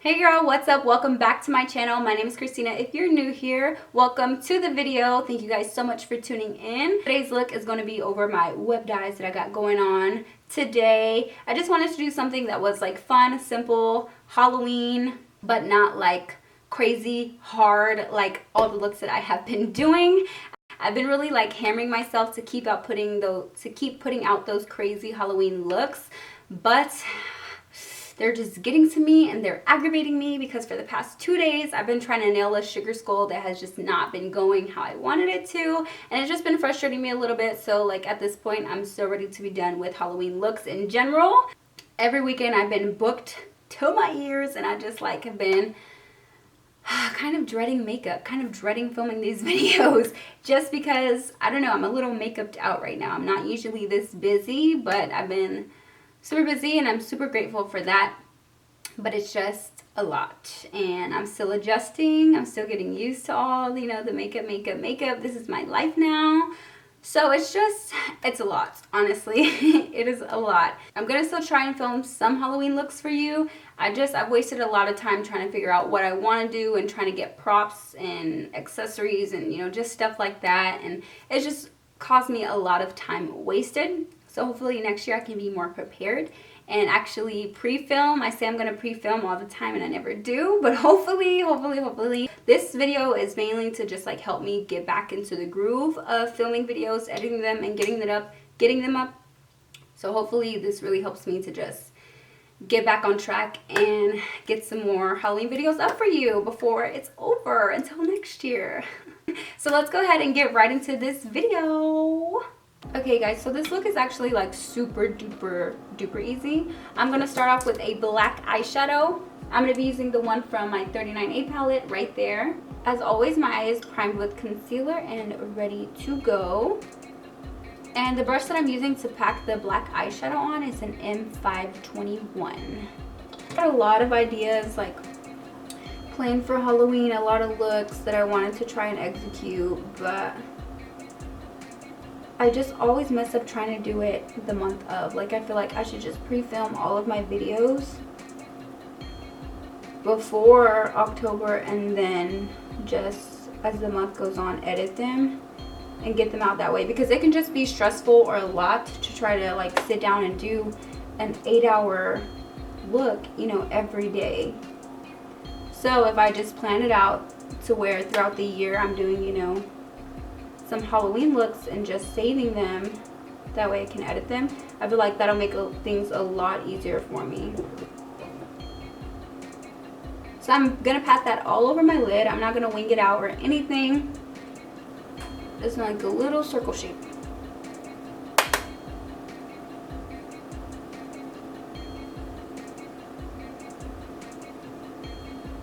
Hey girl, what's up? Welcome back to my channel. My name is Christina. If you're new here, welcome to the video. Thank you guys so much for tuning in. Today's look is going to be over my Webb dyes that I got going on today. I just wanted to do something that was like fun, simple, Halloween, but not like crazy hard like all the looks that I have been doing. I've been really like hammering myself to keep putting out those crazy Halloween looks, but they're just getting to me and they're aggravating me because for the past 2 days I've been trying to nail a sugar skull that has just not been going how I wanted it to, and it's just been frustrating me a little bit. So like at this point I'm so ready to be done with Halloween looks in general. Every weekend I've been booked to my ears and I just like have been kind of dreading makeup, kind of dreading filming these videos just because, I don't know, I'm a little makeuped out right now. I'm not usually this busy, but I've been super busy and I'm super grateful for that, but it's just a lot and I'm still adjusting. I'm still getting used to all, you know, the makeup. This is my life now. So it's a lot, honestly. It is a lot. I'm gonna still try and film some Halloween looks for you. I've wasted a lot of time trying to figure out what I want to do and trying to get props and accessories and, you know, just stuff like that, and it's just caused me a lot of time wasted. So hopefully next year I can be more prepared and actually pre-film. I say I'm going to pre-film all the time and I never do, but hopefully this video is mainly to just like help me get back into the groove of filming videos, editing them and getting them up. So hopefully this really helps me to just get back on track and get some more Halloween videos up for you before it's over until next year. So let's go ahead and get right into this video. Okay guys, so this look is actually like super duper easy. I'm going to start off with a black eyeshadow. I'm going to be using the one from my 39A palette right there. As always, my eye is primed with concealer and ready to go. And the brush that I'm using to pack the black eyeshadow on is an M521. Got a lot of ideas like planned for Halloween, a lot of looks that I wanted to try and execute, but I just always mess up trying to do it the month of. Like, I feel like I should just pre-film all of my videos before October and then just as the month goes on edit them and get them out that way, because it can just be stressful or a lot to try to like sit down and do an 8-hour look, you know, every day. So if I just plan it out to where throughout the year I'm doing, you know, some Halloween looks and just saving them, that way I can edit them, I feel like that'll make things a lot easier for me. So I'm gonna pat that all over my lid. I'm not gonna wing it out or anything. Just like a little circle shape.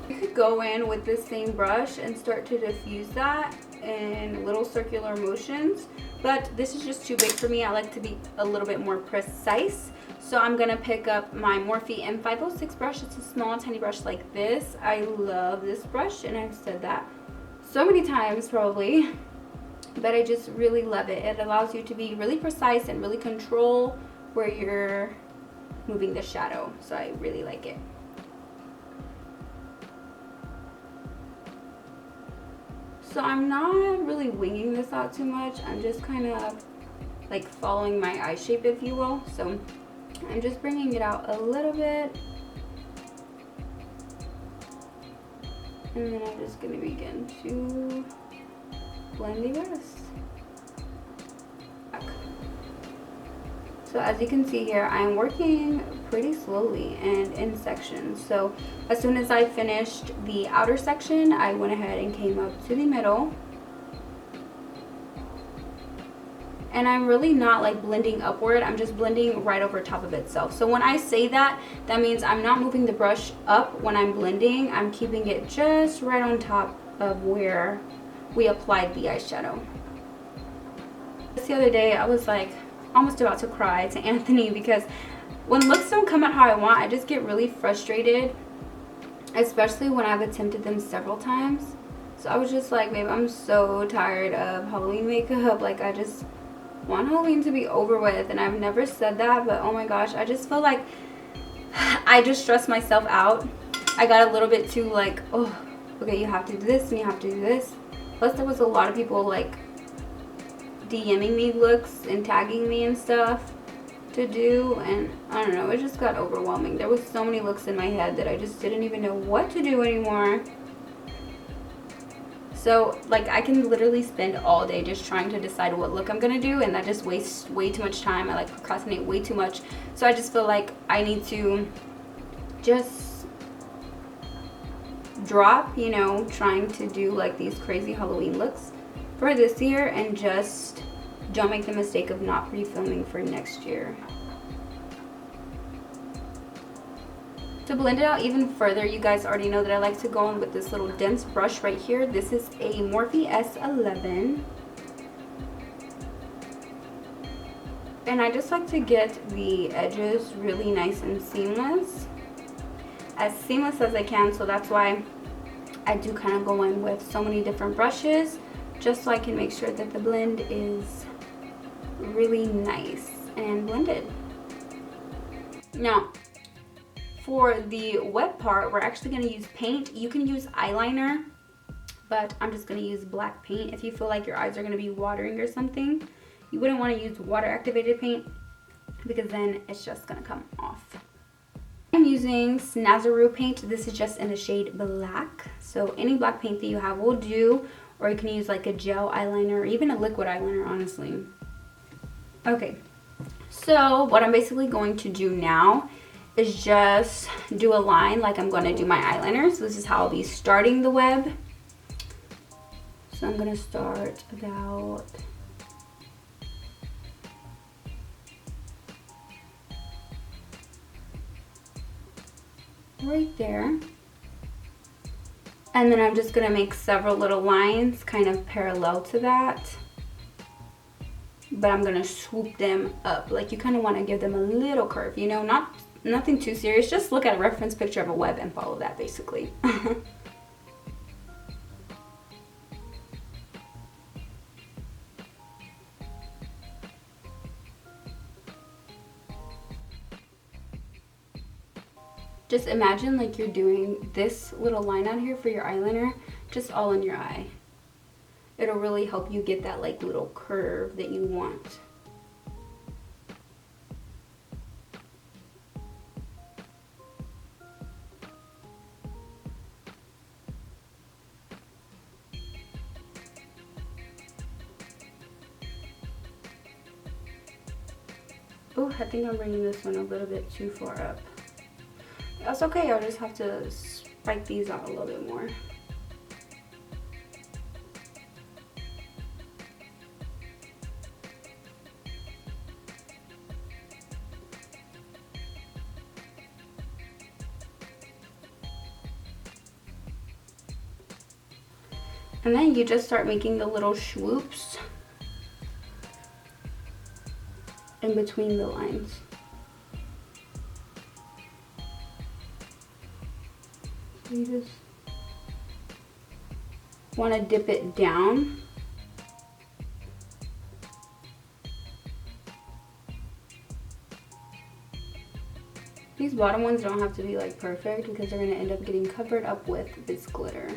You could go in with the same brush and start to diffuse that in little circular motions, but this is just too big for me. I like to be a little bit more precise, so I'm gonna pick up my Morphe M506 brush. It's a small tiny brush like this. I love this brush and I've said that so many times probably, but I just really love it. It allows you to be really precise and really control where you're moving the shadow, so I really like it. So I'm not really winging this out too much. I'm just kind of like following my eye shape, if you will. So I'm just bringing it out a little bit. And then I'm just going to begin to blend the rest. So as you can see here, I'm working pretty slowly and in sections. So as soon as I finished the outer section, I went ahead and came up to the middle. And I'm really not like blending upward, I'm just blending right over top of itself. So when I say that, that means I'm not moving the brush up when I'm blending. I'm keeping it just right on top of where we applied the eyeshadow. Just the other day, I was like almost about to cry to Anthony because when looks don't come out how I want, I just get really frustrated, especially when I've attempted them several times. So I was just like, babe, I'm so tired of Halloween makeup. Like, I just want Halloween to be over with. And I've never said that, but oh my gosh, I just feel like I just stress myself out I got a little bit too like, oh, okay, you have to do this and you have to do this. Plus there was a lot of people like DMing me looks and tagging me and stuff to do, and I don't know, it just got overwhelming. There was so many looks in my head that I just didn't even know what to do anymore. So like I can literally spend all day just trying to decide what look I'm gonna do, and that just wastes way too much time. I like procrastinate way too much. So I just feel like I need to just drop, you know, trying to do like these crazy Halloween looks for this year, and just don't make the mistake of not pre-filming for next year. To blend it out even further, you guys already know that I like to go in with this little dense brush right here. This is a Morphe S11. And I just like to get the edges really nice and seamless. As seamless as I can, so that's why I do kind of go in with so many different brushes, just so I can make sure that the blend is really nice and blended. Now, for the wet part, we're actually going to use paint. You can use eyeliner, but I'm just going to use black paint. If you feel like your eyes are going to be watering or something, you wouldn't want to use water activated paint, because then it's just going to come off. I'm using Snazaroo paint. This is just in the shade black, so any black paint that you have will do, or you can use like a gel eyeliner or even a liquid eyeliner, honestly. Okay, so what I'm basically going to do now is just do a line like I'm going to do my eyeliner. So this is how I'll be starting the web. So I'm going to start about right there. And then I'm just going to make several little lines kind of parallel to that. But I'm going to swoop them up. Like you kind of want to give them a little curve, you know, nothing too serious. Just look at a reference picture of a web and follow that basically. Just imagine like you're doing this little line out here for your eyeliner, just all in your eye. It'll really help you get that like little curve that you want. Oh, I think I'm bringing this one a little bit too far up. That's okay, I'll just have to spike these out a little bit more. And then you just start making the little swoops in between the lines. You just want to dip it down. These bottom ones don't have to be like perfect, because they're going to end up getting covered up with this glitter.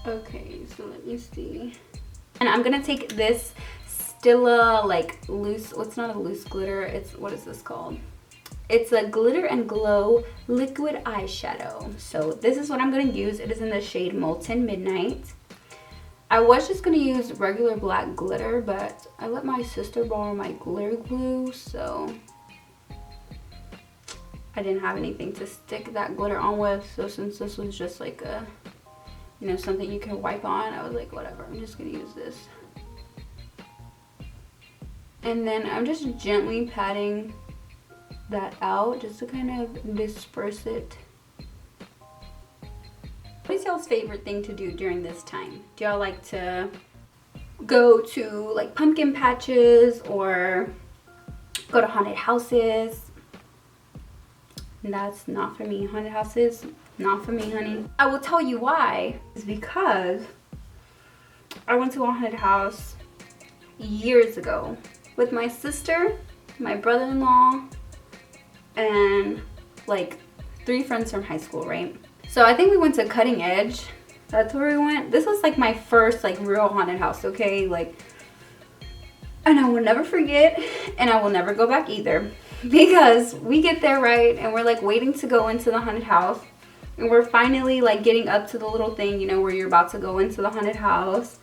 Okay, so let me see. And I'm gonna take this Stila like loose, well, it's not a loose glitter, it's, what is this called? It's a Glitter and Glow liquid eyeshadow. So this is what I'm gonna use. It is in the shade Molten Midnight. I was just gonna use regular black glitter, but I let my sister borrow my glitter glue, so I didn't have anything to stick that glitter on with, so since this was just like a, you know, something you can wipe on, I was like, whatever, I'm just gonna use this. And then I'm just gently patting that out just to kind of disperse it. What is y'all's favorite thing to do during this time? Do y'all like to go to like pumpkin patches or go to haunted houses? That's not for me. Haunted houses, not for me, honey. I will tell you why. It's because I went to a haunted house years ago with my sister, my brother-in-law, and like 3 friends from high school, right? So I think we went to Cutting Edge. That's where we went. This was like my first like real haunted house, okay? Like, and I will never forget, and I will never go back either, because we get there, right, and we're like waiting to go into the haunted house, and we're finally like getting up to the little thing, you know, where you're about to go into the haunted house.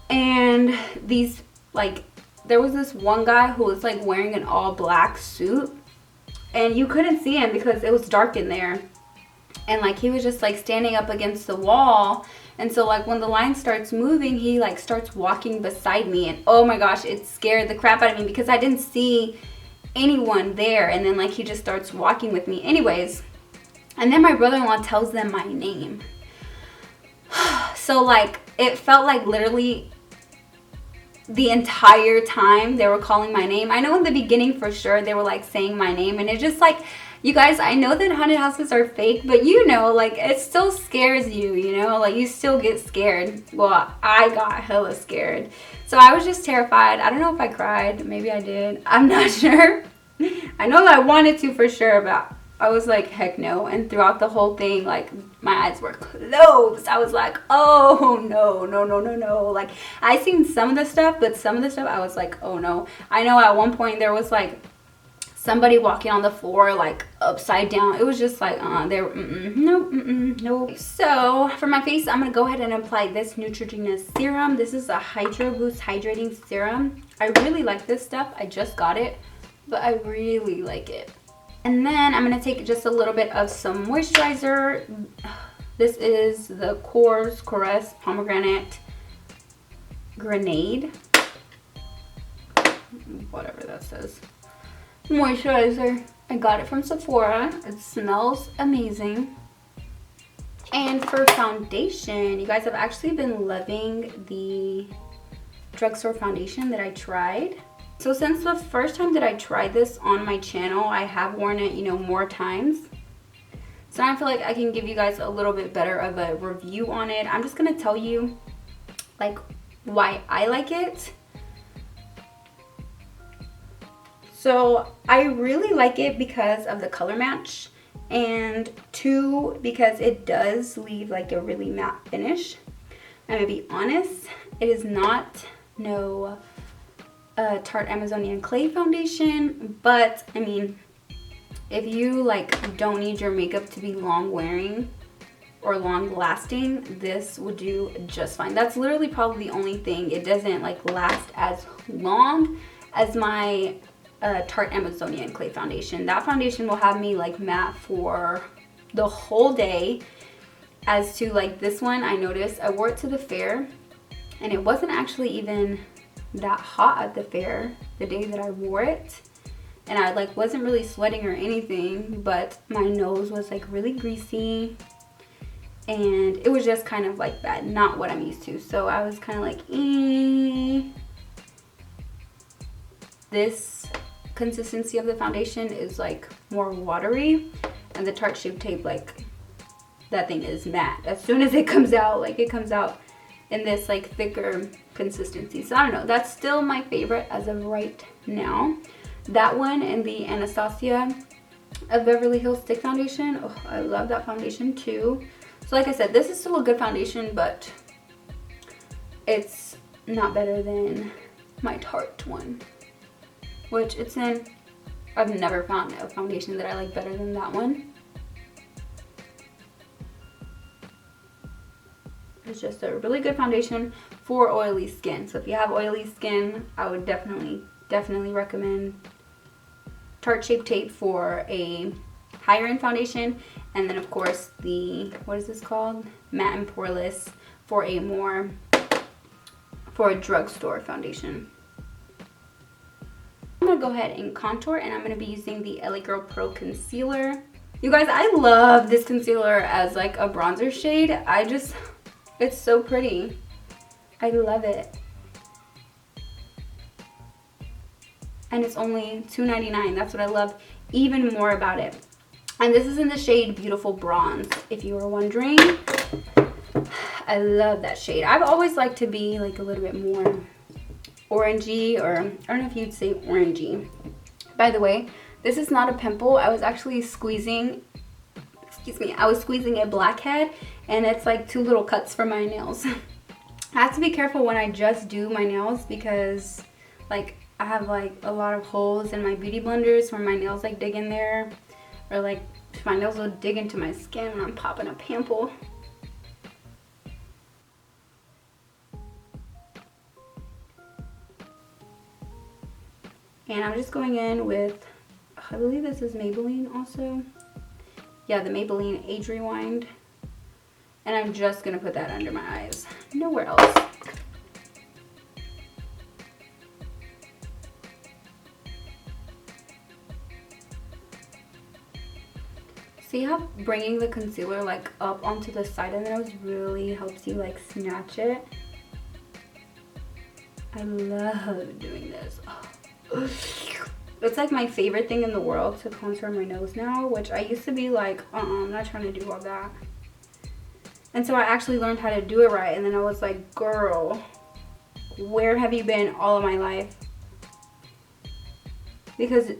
And these like, there was this one guy who was like wearing an all black suit, and you couldn't see him because it was dark in there. And like he was just like standing up against the wall, and so like when the line starts moving, he like starts walking beside me, and oh my gosh, it scared the crap out of me because I didn't see anyone there. And then like he just starts walking with me anyways, and then my brother-in-law tells them my name. So like it felt like literally the entire time they were calling my name. I know in the beginning for sure they were like saying my name, and it just like, you guys, I know that haunted houses are fake, but you know, like it still scares you, you know, like you still get scared. Well, I got hella scared. So I was just terrified. I don't know if I cried. Maybe I did. I'm not sure. I know that I wanted to for sure, but I was like, heck no. And throughout the whole thing, like my eyes were closed. I was like, oh no, no, no, no, no. Like I seen some of the stuff, but some of the stuff I was like, oh no. I know at one point there was like somebody walking on the floor like upside down. It was just like no. So for my face, I'm gonna go ahead and apply this Neutrogena serum. This is a Hydro Boost hydrating serum. I really like this stuff. I just got it, but I really like it. And then I'm gonna take just a little bit of some moisturizer. This is the Caress Pomegranate Grenade, whatever that says, moisturizer. I got it from Sephora. It smells amazing. And for foundation, you guys have actually been loving the drugstore foundation that I tried. So since the first time that I tried this on my channel, I have worn it, you know, more times. So I feel like I can give you guys a little bit better of a review on it. I'm just gonna tell you like why I like it. So I really like it because of the color match, and 2, because it does leave like a really matte finish. I'm gonna be honest, it is not no Tarte Amazonian Clay foundation, but I mean, if you like don't need your makeup to be long wearing or long lasting, this would do just fine. That's literally probably the only thing. It doesn't like last as long as my Tarte Amazonian Clay foundation. That foundation will have me like matte for the whole day. As to like this one, I noticed I wore it to the fair, and it wasn't actually even that hot at the fair the day that I wore it, and I like wasn't really sweating or anything, but my nose was like really greasy, and it was just kind of like that, not what I'm used to. So I was kind of like, This consistency of the foundation is like more watery, and the Tarte Shape Tape, like that thing is matte. As soon as it comes out, like it comes out in this like thicker consistency. So I don't know, that's still my favorite as of right now. That one and the Anastasia of Beverly Hills Stick Foundation. Oh, I love that foundation too. So like I said, this is still a good foundation, but it's not better than my Tarte one, which it's in. I've never found a foundation that I like better than that one. It's just a really good foundation for oily skin. So if you have oily skin, I would definitely recommend Tarte Shape Tape for a higher end foundation, and then of course the, what is this called, matte and poreless for a drugstore foundation. I'm gonna go ahead and contour, and I'm gonna be using the LA Girl Pro Concealer. You guys, I love this concealer as like a bronzer shade. It's so pretty. I love it. And it's only $2.99. That's what I love even more about it. And this is in the shade Beautiful Bronze, if you were wondering. I love that shade. I've always liked to be like a little bit more orangey, or I don't know if you'd say orangey. By the way, this is not a pimple. I was actually squeezing, I was squeezing a blackhead, and it's like 2 little cuts from my nails. I have to be careful when I just do my nails, because like I have like a lot of holes in my beauty blenders where my nails like dig in there, or like my nails will dig into my skin when I'm popping a pimple. And I'm just going in with, I believe this is Maybelline also. Yeah, the Maybelline Age Rewind. And I'm just gonna put that under my eyes, nowhere else. See how bringing the concealer like up onto the side of the nose really helps you like snatch it? I love doing this. Oh. It's like my favorite thing in the world to contour my nose now, which I used to be like, I'm not trying to do all that. And so I actually learned how to do it right, and then I was like, girl, where have you been all of my life? Because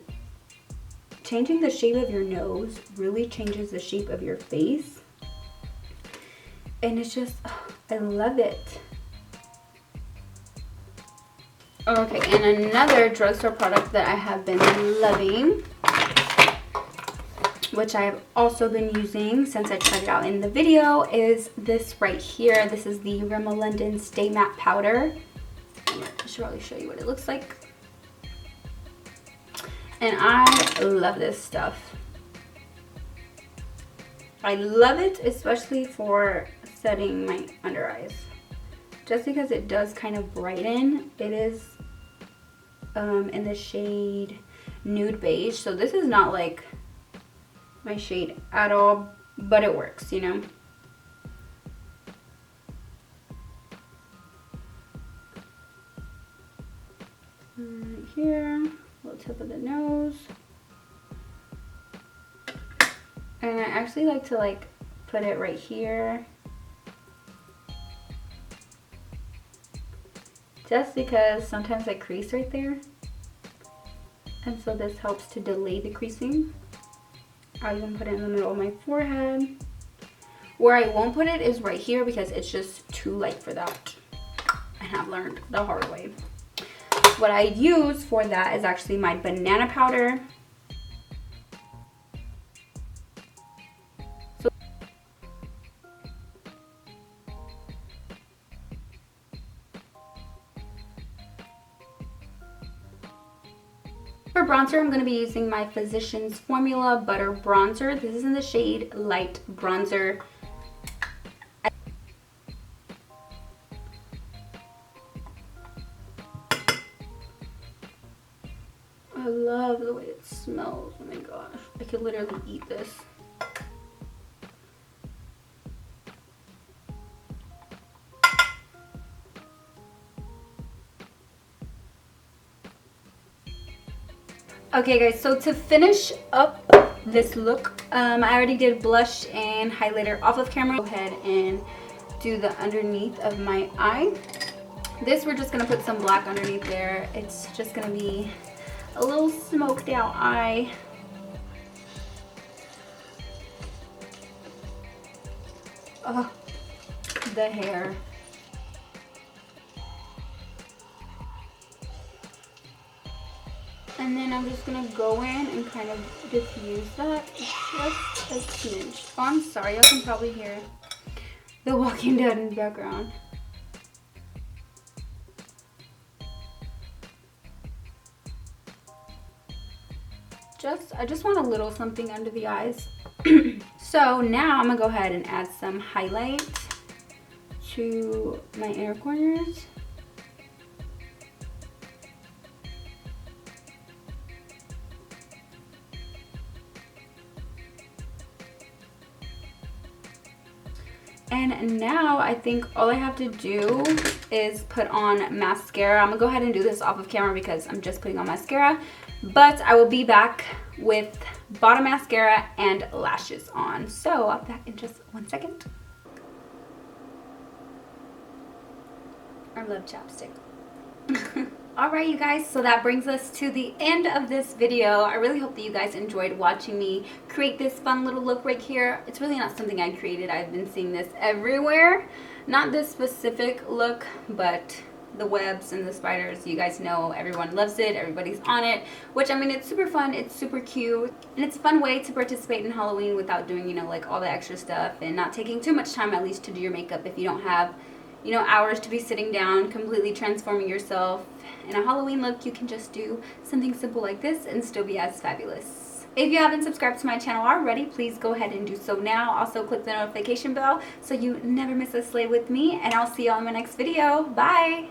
changing the shape of your nose really changes the shape of your face. And it's just, I love it. Okay, and another drugstore product that I have been loving, which I've also been using since I tried it out in the video, is this right here. This is the Rimmel London Stay Matte Powder. I should probably show you what it looks like. And I love this stuff. I love it, especially for setting my under eyes. Just because it does kind of brighten. It is in the shade Nude Beige. So this is not like my shade at all, but it works, you know. Right here, little tip of the nose. And I actually like to like put it right here, just because sometimes I crease right there, and so this helps to delay the creasing. I'll even put it in the middle of my forehead. Where I won't put it is right here, because it's just too light for that, and I've learned the hard way. What I use for that is actually my banana powder. For bronzer, I'm going to be using my Physicians Formula Butter Bronzer. This is in the shade Light Bronzer. I love the way it smells. Oh my gosh. I could literally eat this. Okay guys, so to finish up this look, I already did blush and highlighter off of camera. Go ahead and do the underneath of my eye. This, we're just gonna put some black underneath there. It's just gonna be a little smoked out eye. Oh, the hair. And then I'm just gonna go in and kind of diffuse that just a smidge. Oh, I'm sorry, y'all can probably hear The Walking Dead in the background. I just want a little something under the eyes. So now I'm gonna go ahead and add some highlight to my inner corners. And now I think all I have to do is put on mascara. I'm gonna go ahead and do this off of camera because I'm just putting on mascara, but I will be back with bottom mascara and lashes on. So I'll be back in just 1 second. I love chapstick. Alright you guys, so that brings us to the end of this video. I really hope that you guys enjoyed watching me create this fun little look right here. It's really not something I created. I've been seeing this everywhere. Not this specific look, but the webs and the spiders. You guys know everyone loves it. Everybody's on it, which I mean, it's super fun. It's super cute. And it's a fun way to participate in Halloween without doing, you know, like all the extra stuff and not taking too much time at least to do your makeup if you don't have, you know, hours to be sitting down completely transforming yourself in a Halloween look. You can just do something simple like this and still be as fabulous. If you haven't subscribed to my channel already, please go ahead and do so now. Also click the notification bell so you never miss a slay with me, and I'll see you on my next video. Bye!